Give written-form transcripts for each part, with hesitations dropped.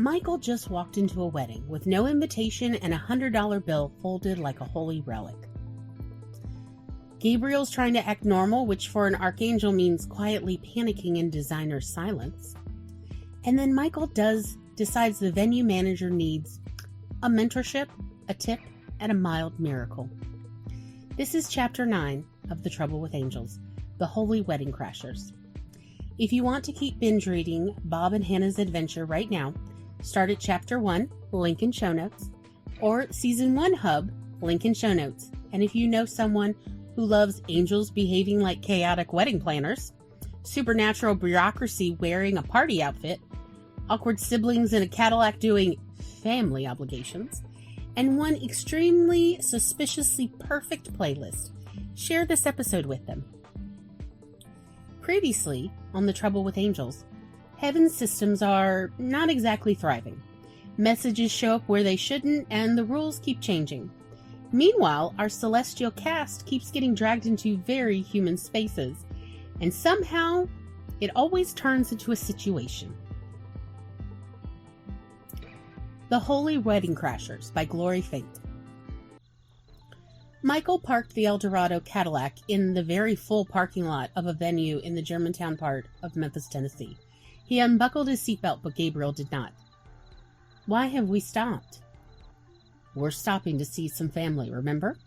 Michael just walked into a wedding with no invitation and a $100 bill folded like a holy relic. Gabriel's trying to act normal, which for an archangel means quietly panicking in designer silence. And then Michael decides the venue manager needs a mentorship, a tip, and a mild miracle. This is Chapter 9 of The Trouble with Angels, The Holy Wedding Crashers. If you want to keep binge reading Bob and Hannah's adventure right now, start at Chapter 1, link in show notes, or Season 1 Hub, link in show notes. And if you know someone who loves angels behaving like chaotic wedding planners, supernatural bureaucracy wearing a party outfit, awkward siblings in a Cadillac doing family obligations, and one extremely suspiciously perfect playlist, share this episode with them. Previously, on The Trouble with Angels, Heaven's systems are not exactly thriving. Messages show up where they shouldn't, and the rules keep changing. Meanwhile, our celestial cast keeps getting dragged into very human spaces, and somehow, it always turns into a situation. The Holy Wedding Crashers by Glory Fink. Michael parked the Eldorado Cadillac in the very full parking lot of a venue in the Germantown part of Memphis, Tennessee. He unbuckled his seatbelt, but Gabriel did not. "Why have we stopped?" "We're stopping to see some family, remember?"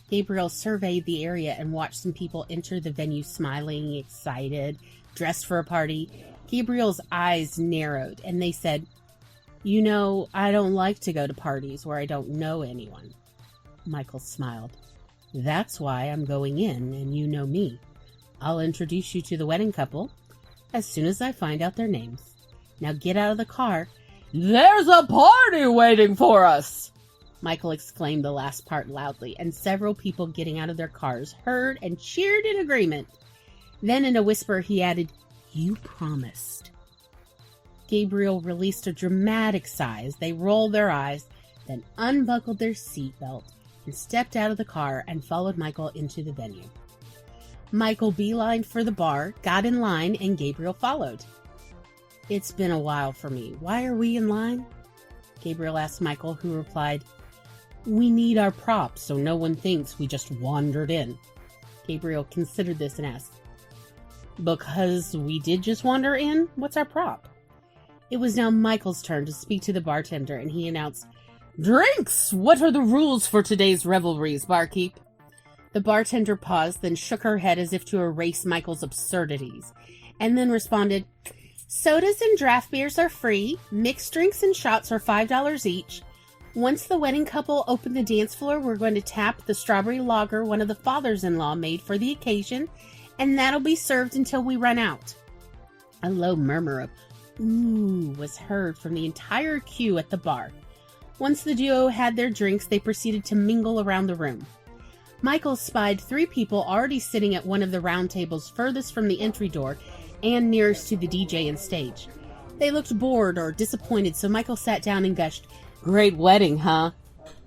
Gabriel surveyed the area and watched some people enter the venue smiling, excited, dressed for a party. Gabriel's eyes narrowed, and they said, "You know, I don't like to go to parties where I don't know anyone." Michael smiled. "That's why I'm going in, and you know me. I'll introduce you to the wedding couple as soon as I find out their names. Now get out of the car." "There's a party waiting for us!" Michael exclaimed the last part loudly, and several people getting out of their cars heard and cheered in agreement. Then in a whisper he added, "You promised." Gabriel released a dramatic sigh as they rolled their eyes, then unbuckled their seatbelt and stepped out of the car and followed Michael into the venue. Michael beelined for the bar, got in line, and Gabriel followed. "It's been a while for me. Why are we in line?" Gabriel asked Michael, who replied, "We need our props so no one thinks we just wandered in." Gabriel considered this and asked, "Because we did just wander in? What's our prop?" It was now Michael's turn to speak to the bartender, and he announced, "Drinks! What are the rules for today's revelries, barkeep?" The bartender paused, then shook her head as if to erase Michael's absurdities, and then responded, "Sodas and draft beers are free. Mixed drinks and shots are $5 each. Once the wedding couple open the dance floor, we're going to tap the strawberry lager one of the fathers-in-law made for the occasion, and that'll be served until we run out." A low murmur of "ooh" was heard from the entire queue at the bar. Once the duo had their drinks, they proceeded to mingle around the room. Michael spied 3 people already sitting at one of the round tables furthest from the entry door and nearest to the DJ and stage. They looked bored or disappointed, so Michael sat down and gushed, "Great wedding, huh?"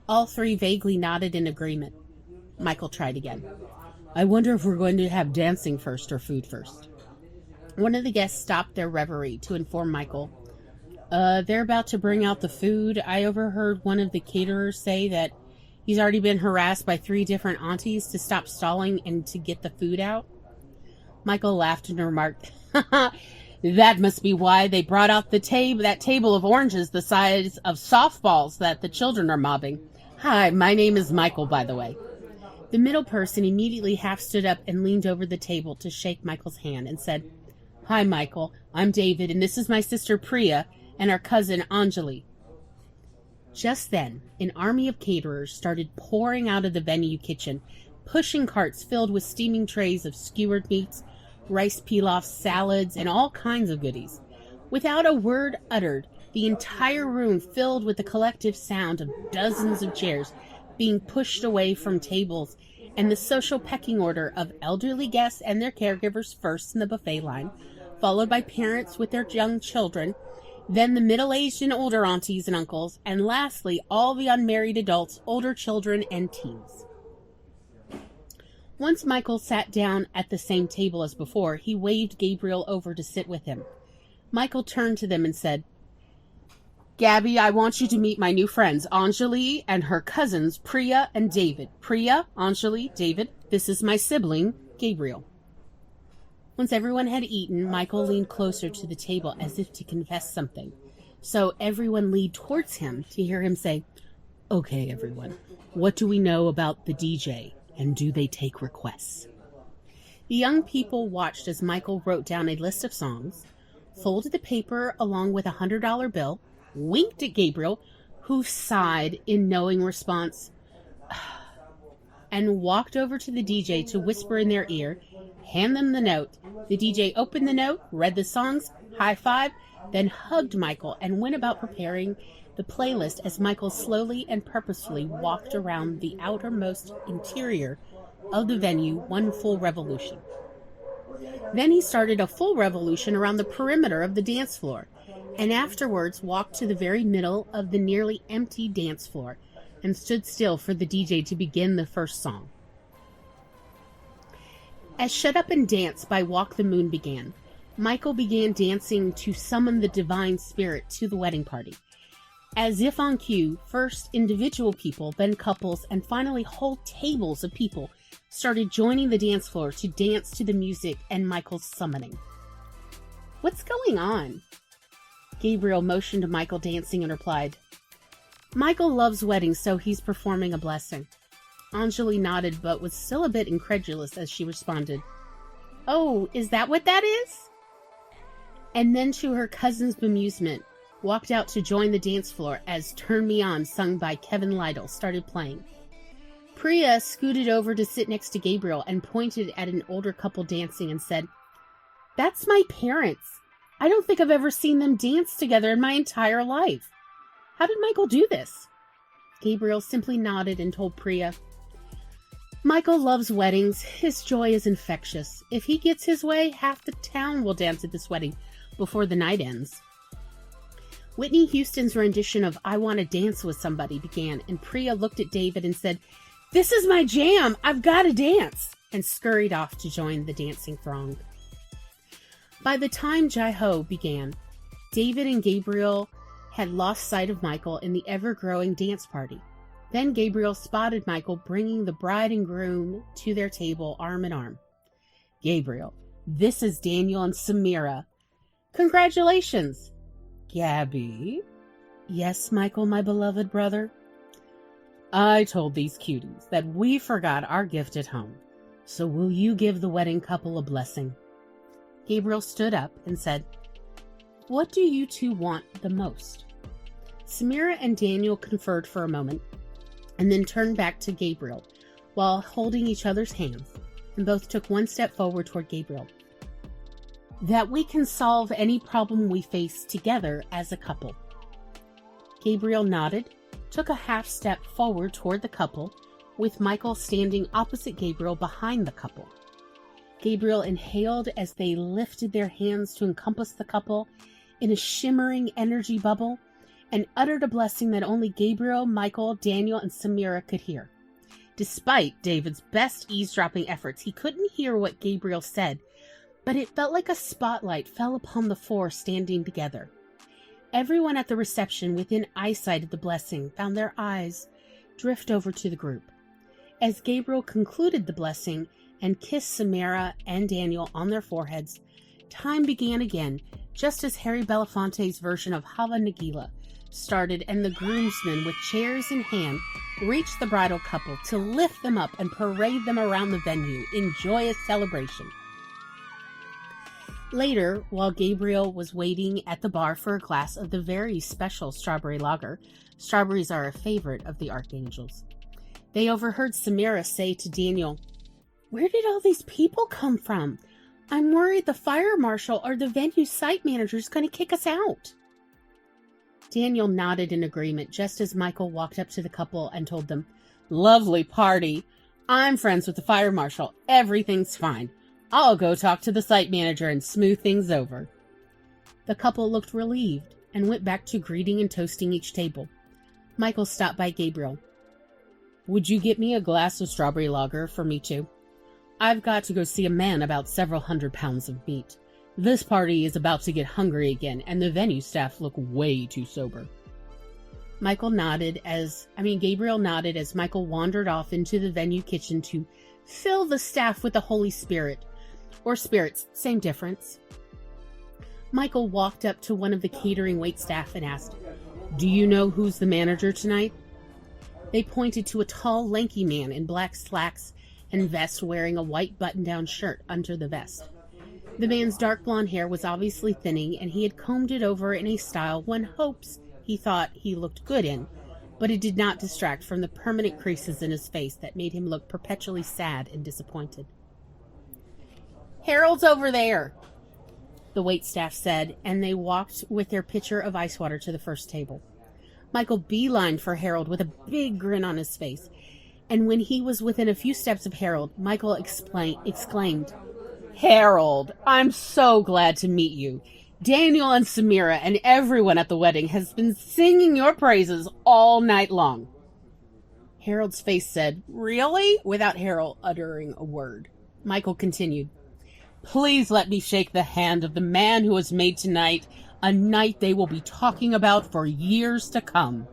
All 3 vaguely nodded in agreement. Michael tried again. "I wonder if we're going to have dancing first or food first." One of the guests stopped their reverie to inform Michael, "They're about to bring out the food. I overheard one of the caterers say that he's already been harassed by 3 different aunties to stop stalling and to get the food out." Michael laughed and remarked, "That must be why they brought out that table of oranges the size of softballs that the children are mobbing. Hi, my name is Michael, by the way." The middle person immediately half stood up and leaned over the table to shake Michael's hand and said, "Hi, Michael. I'm David, and this is my sister Priya and our cousin Anjali." Just then, an army of caterers started pouring out of the venue kitchen, pushing carts filled with steaming trays of skewered meats, rice pilaf, salads, and all kinds of goodies. Without a word uttered, the entire room filled with the collective sound of dozens of chairs being pushed away from tables, and the social pecking order of elderly guests and their caregivers first in the buffet line, followed by parents with their young children, then the middle-aged and older aunties and uncles, and lastly, all the unmarried adults, older children, and teens. Once Michael sat down at the same table as before, he waved Gabriel over to sit with him. Michael turned to them and said, Gabby, I want you to meet my new friends, Anjali and her cousins, Priya and David. Priya, Anjali, David, this is my sibling, Gabriel. Once everyone had eaten, Michael leaned closer to the table as if to confess something. So everyone leaned towards him to hear him say, "Okay, everyone, what do we know about the DJ, and do they take requests?" The young people watched as Michael wrote down a list of songs, folded the paper along with a $100 bill, winked at Gabriel, who sighed in knowing response, and walked over to the DJ to whisper in their ear, hand them the note. The DJ opened the note, read the songs, high-fived, then hugged Michael and went about preparing the playlist as Michael slowly and purposefully walked around the outermost interior of the venue one full revolution. Then he started a full revolution around the perimeter of the dance floor, and afterwards walked to the very middle of the nearly empty dance floor and stood still for the DJ to begin the first song. As Shut Up and Dance by Walk the Moon began, Michael began dancing to summon the divine spirit to the wedding party. As if on cue, first individual people, then couples, and finally whole tables of people started joining the dance floor to dance to the music and Michael's summoning. "What's going on?" Gabriel motioned to Michael dancing and replied, "Michael loves weddings, so he's performing a blessing." Anjali nodded, but was still a bit incredulous as she responded, "Oh, is that what that is?" And then, to her cousin's bemusement, walked out to join the dance floor as Turn Me On, sung by Kevin Lytle, started playing. Priya scooted over to sit next to Gabriel and pointed at an older couple dancing and said, "That's my parents. I don't think I've ever seen them dance together in my entire life. How did Michael do this?" Gabriel simply nodded and told Priya, "Michael loves weddings. His joy is infectious. If he gets his way, half the town will dance at this wedding before the night ends." Whitney Houston's rendition of I Want to Dance with Somebody began, and Priya looked at David and said, "This is my jam. I've got to dance," and scurried off to join the dancing throng. By the time Jai Ho began, David and Gabriel had lost sight of Michael in the ever-growing dance party. Then Gabriel spotted Michael bringing the bride and groom to their table arm in arm. "Gabriel, this is Daniel and Samira." "Congratulations." "Gabby?" "Yes, Michael, my beloved brother." "I told these cuties that we forgot our gift at home. So will you give the wedding couple a blessing?" Gabriel stood up and said, "What do you two want the most?" Samira and Daniel conferred for a moment, and then turned back to Gabriel, while holding each other's hands, and both took one step forward toward Gabriel. "That we can solve any problem we face together as a couple." Gabriel nodded, took a half step forward toward the couple, with Michael standing opposite Gabriel behind the couple. Gabriel inhaled as they lifted their hands to encompass the couple in a shimmering energy bubble, and uttered a blessing that only Gabriel, Michael, Daniel, and Samira could hear. Despite David's best eavesdropping efforts, he couldn't hear what Gabriel said, but it felt like a spotlight fell upon the four standing together. Everyone at the reception within eyesight of the blessing found their eyes drift over to the group. As Gabriel concluded the blessing and kissed Samira and Daniel on their foreheads, time began again, just as Harry Belafonte's version of Hava Nagila started, and the groomsmen, with chairs in hand, reached the bridal couple to lift them up and parade them around the venue in joyous celebration. Later, while Gabriel was waiting at the bar for a glass of the very special strawberry lager — strawberries are a favorite of the archangels — they overheard Samira say to Daniel, "Where did all these people come from? I'm worried the fire marshal or the venue site manager is going to kick us out." Daniel nodded in agreement just as Michael walked up to the couple and told them, "Lovely party. I'm friends with the fire marshal. Everything's fine. I'll go talk to the site manager and smooth things over." The couple looked relieved and went back to greeting and toasting each table. Michael stopped by Gabriel. "Would you get me a glass of strawberry lager for me too? I've got to go see a man about several 100 pounds of meat. This party is about to get hungry again, and the venue staff look way too sober." Gabriel nodded as Michael wandered off into the venue kitchen to fill the staff with the Holy Spirit. Or spirits, same difference. Michael walked up to one of the catering waitstaff and asked, "Do you know who's the manager tonight?" They pointed to a tall, lanky man in black slacks and vest wearing a white button-down shirt under the vest. The man's dark blonde hair was obviously thinning, and he had combed it over in a style one hopes he thought he looked good in, but it did not distract from the permanent creases in his face that made him look perpetually sad and disappointed. "Harold's over there," the waitstaff said, and they walked with their pitcher of ice water to the first table. Michael beelined for Harold with a big grin on his face, and when he was within a few steps of Harold, Michael exclaimed, "Harold, I'm so glad to meet you. Daniel and Samira and everyone at the wedding has been singing your praises all night long." Harold's face said, "Really?" without Harold uttering a word. Michael continued, "Please let me shake the hand of the man who has made tonight a night they will be talking about for years to come."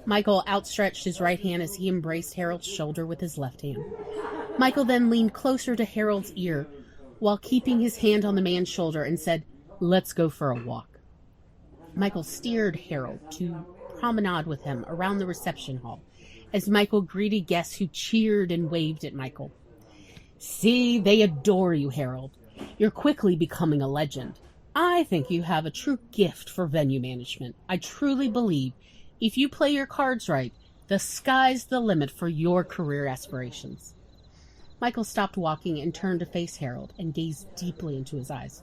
Michael outstretched his right hand as he embraced Harold's shoulder with his left hand. Michael then leaned closer to Harold's ear while keeping his hand on the man's shoulder and said, "Let's go for a walk." Michael steered Harold to promenade with him around the reception hall as Michael greeted guests who cheered and waved at Michael. "See, they adore you, Harold. You're quickly becoming a legend. I think you have a true gift for venue management. I truly believe if you play your cards right, the sky's the limit for your career aspirations." Michael stopped walking and turned to face Harold and gazed deeply into his eyes.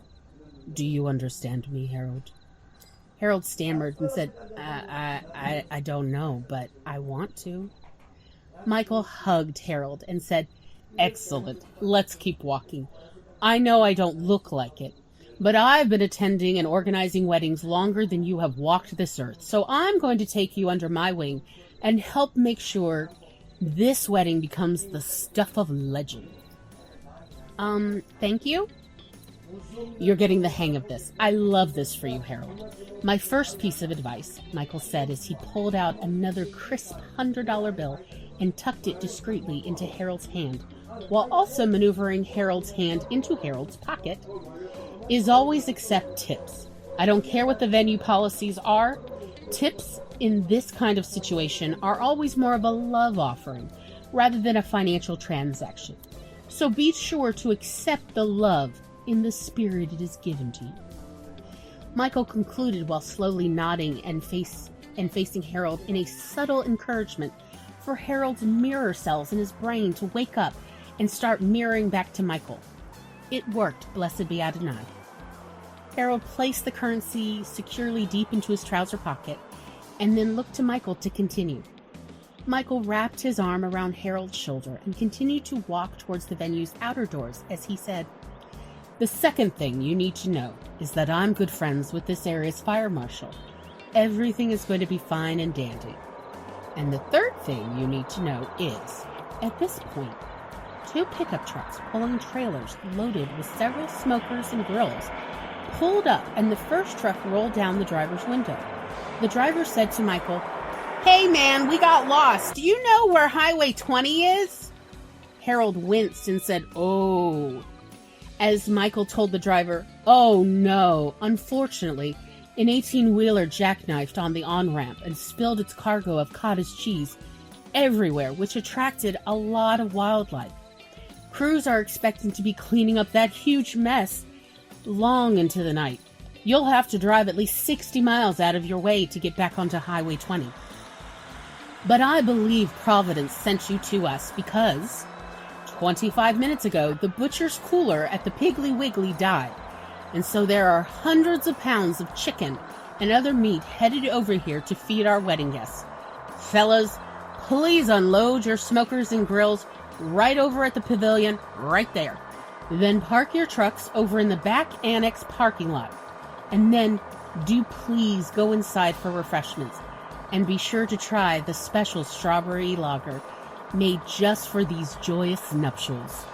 "Do you understand me, Harold?" Harold stammered and said, I don't know, but I want to." Michael hugged Harold and said, "Excellent. Let's keep walking. I know I don't look like it, but I've been attending and organizing weddings longer than you have walked this earth, so I'm going to take you under my wing and help make sure this wedding becomes the stuff of legend." Thank you? "You're getting the hang of this. I love this for you, Harold. My first piece of advice," Michael said as he pulled out another crisp $100 bill and tucked it discreetly into Harold's hand, while also maneuvering Harold's hand into Harold's pocket, "is always accept tips. I don't care what the venue policies are. Tips in this kind of situation are always more of a love offering rather than a financial transaction. So be sure to accept the love in the spirit it is given to you." Michael concluded while slowly nodding and facing Harold in a subtle encouragement for Harold's mirror cells in his brain to wake up and start mirroring back to Michael. It worked, blessed be Adonai. Harold placed the currency securely deep into his trouser pocket and then looked to Michael to continue. Michael wrapped his arm around Harold's shoulder and continued to walk towards the venue's outer doors as he said, "The second thing you need to know is that I'm good friends with this area's fire marshal. Everything is going to be fine and dandy. And the third thing you need to know is, at this point, 2 pickup trucks pulling trailers loaded with several smokers and grills pulled up, and the first truck rolled down the driver's window. The driver said to Michael, "Hey man, we got lost. Do you know where Highway 20 is?" Harold winced and said, "Oh," as Michael told the driver, "Oh no, unfortunately, an 18-wheeler jackknifed on the on-ramp and spilled its cargo of cottage cheese everywhere, which attracted a lot of wildlife. Crews are expecting to be cleaning up that huge mess long into the night. You'll have to drive at least 60 miles out of your way to get back onto Highway 20. But I believe Providence sent you to us because 25 minutes ago, the butcher's cooler at the Piggly Wiggly died, and so there are hundreds of pounds of chicken and other meat headed over here to feed our wedding guests. Fellas, please unload your smokers and grills right over at the pavilion, right there. Then park your trucks over in the back annex parking lot. And then do please go inside for refreshments. And be sure to try the special strawberry lager made just for these joyous nuptials."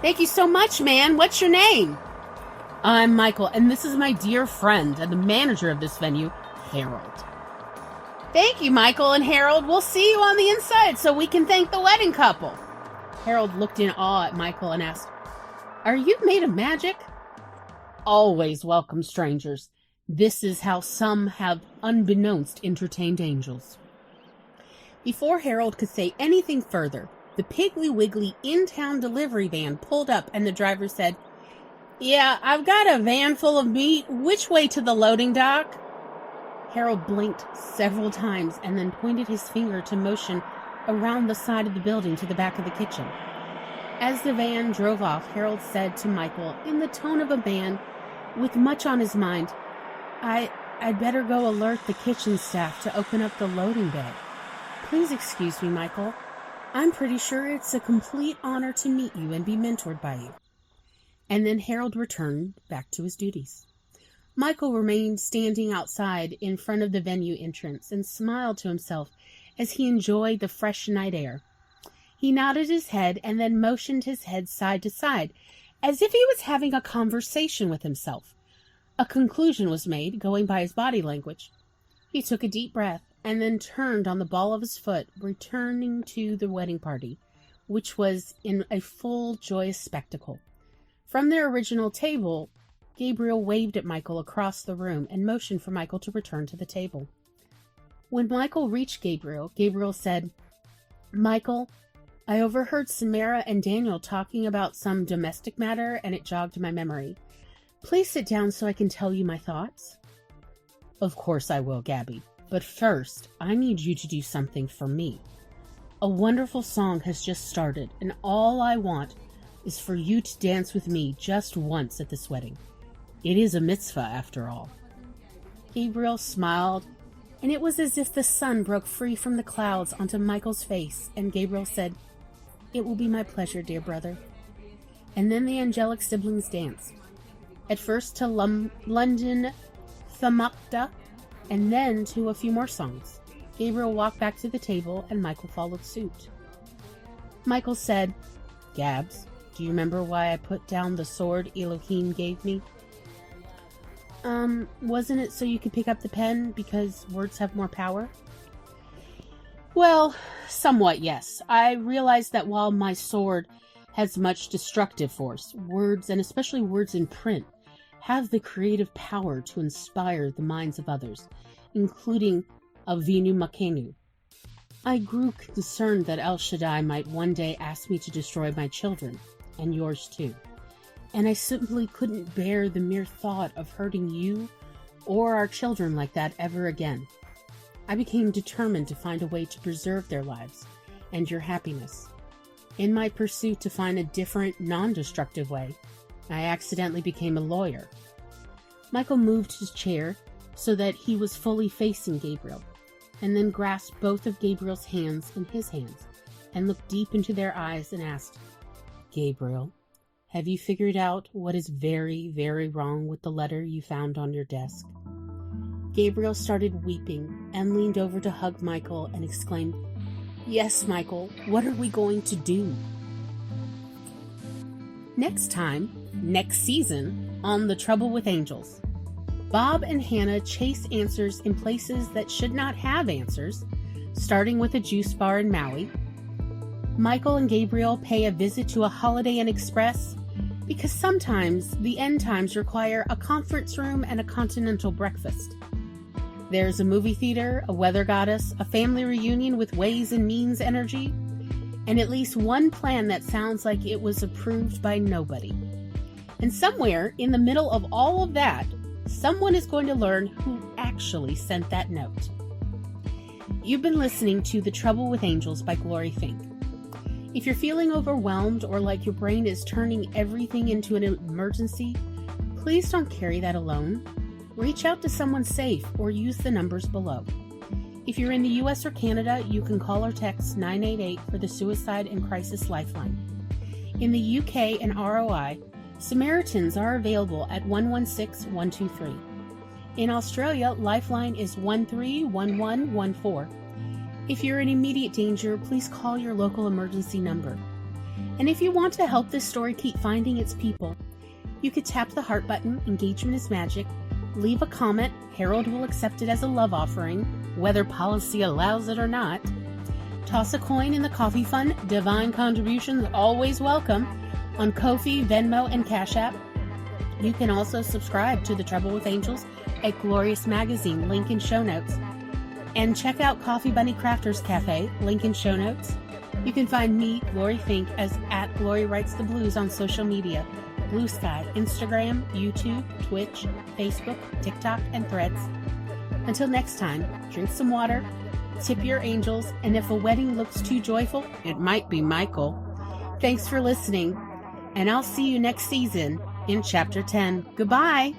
"Thank you so much, man. What's your name?" "I'm Michael, and this is my dear friend and the manager of this venue, Harold." Thank you, Michael and Harold. We'll see you on the inside so we can thank the wedding couple. Harold looked in awe at Michael and asked, Are you made of magic? Always welcome strangers. This is how some have unbeknownst entertained angels. Before Harold could say anything further, the Piggly Wiggly in-town delivery van pulled up and the driver said, Yeah, I've got a van full of meat. Which way to the loading dock? Harold blinked several times and then pointed his finger to motion around the side of the building to the back of the kitchen. As the van drove off, Harold said to Michael in the tone of a man with much on his mind, I'd better go alert the kitchen staff to open up the loading bay. Please excuse me, Michael. I'm pretty sure it's a complete honor to meet you and be mentored by you. And then Harold returned back to his duties. Michael remained standing outside in front of the venue entrance and smiled to himself as he enjoyed the fresh night air. He nodded his head and then motioned his head side to side, as if he was having a conversation with himself. A conclusion was made, going by his body language. He took a deep breath and then turned on the ball of his foot, returning to the wedding party, which was in a full, joyous spectacle. From their original table, Gabriel waved at Michael across the room and motioned for Michael to return to the table. When Michael reached Gabriel, Gabriel said, Michael, I overheard Samara and Daniel talking about some domestic matter, and it jogged my memory. Please sit down so I can tell you my thoughts. Of course I will, Gabby. But first, I need you to do something for me. A wonderful song has just started, and all I want is for you to dance with me just once at this wedding. It is a mitzvah, after all. Gabriel smiled, and it was as if the sun broke free from the clouds onto Michael's face, and Gabriel said, It will be my pleasure, dear brother. And then the angelic siblings danced. At first to London Thamakta, and then to a few more songs. Gabriel walked back to the table, and Michael followed suit. Michael said, Gabs, do you remember why I put down the sword Elohim gave me? Wasn't it so you could pick up the pen because words have more power? Well, somewhat, yes. I realized that while my sword has much destructive force, words, and especially words in print, have the creative power to inspire the minds of others, including Avinu Makenu. I grew concerned that El Shaddai might one day ask me to destroy my children, and yours too. And I simply couldn't bear the mere thought of hurting you or our children like that ever again. I became determined to find a way to preserve their lives and your happiness. In my pursuit to find a different, non-destructive way, I accidentally became a lawyer. Michael moved his chair so that he was fully facing Gabriel, and then grasped both of Gabriel's hands in his hands, and looked deep into their eyes and asked, Gabriel, have you figured out what is very, very wrong with the letter you found on your desk? Gabriel started weeping and leaned over to hug Michael and exclaimed, Yes, Michael, what are we going to do? Next time, next season, on The Trouble with Angels, Bob and Hannah chase answers in places that should not have answers, starting with a juice bar in Maui. Michael and Gabriel pay a visit to a Holiday Inn Express because sometimes the end times require a conference room and a continental breakfast. There's a movie theater, a weather goddess, a family reunion with Ways and Means energy, and at least one plan that sounds like it was approved by nobody. And somewhere in the middle of all of that, someone is going to learn who actually sent that note. You've been listening to The Trouble with Angels by Glory Fink. If you're feeling overwhelmed or like your brain is turning everything into an emergency, please don't carry that alone. Reach out to someone safe or use the numbers below. If you're in the US or Canada, you can call or text 988 for the Suicide and Crisis Lifeline. In the UK and ROI, Samaritans are available at 116-123. In Australia, Lifeline is 131114. If you're in immediate danger, please call your local emergency number. And if you want to help this story keep finding its people, you could tap the heart button, engagement is magic, leave a comment, Harold will accept it as a love offering, whether policy allows it or not. Toss a coin in the coffee fund. Divine contributions always welcome on Ko-fi, Venmo, and Cash App. You can also subscribe to The Trouble with Angels at Glorious Magazine, link in show notes. And check out Coffee Bunny Crafters Cafe, link in show notes. You can find me, Glory Fink, as at Glory Writes the Blues on social media, Blue Sky, Instagram, YouTube, Twitch, Facebook, TikTok, and Threads. Until next time, drink some water, tip your angels, and if a wedding looks too joyful, it might be Michael. Thanks for listening, and I'll see you next season in Chapter 10. Goodbye!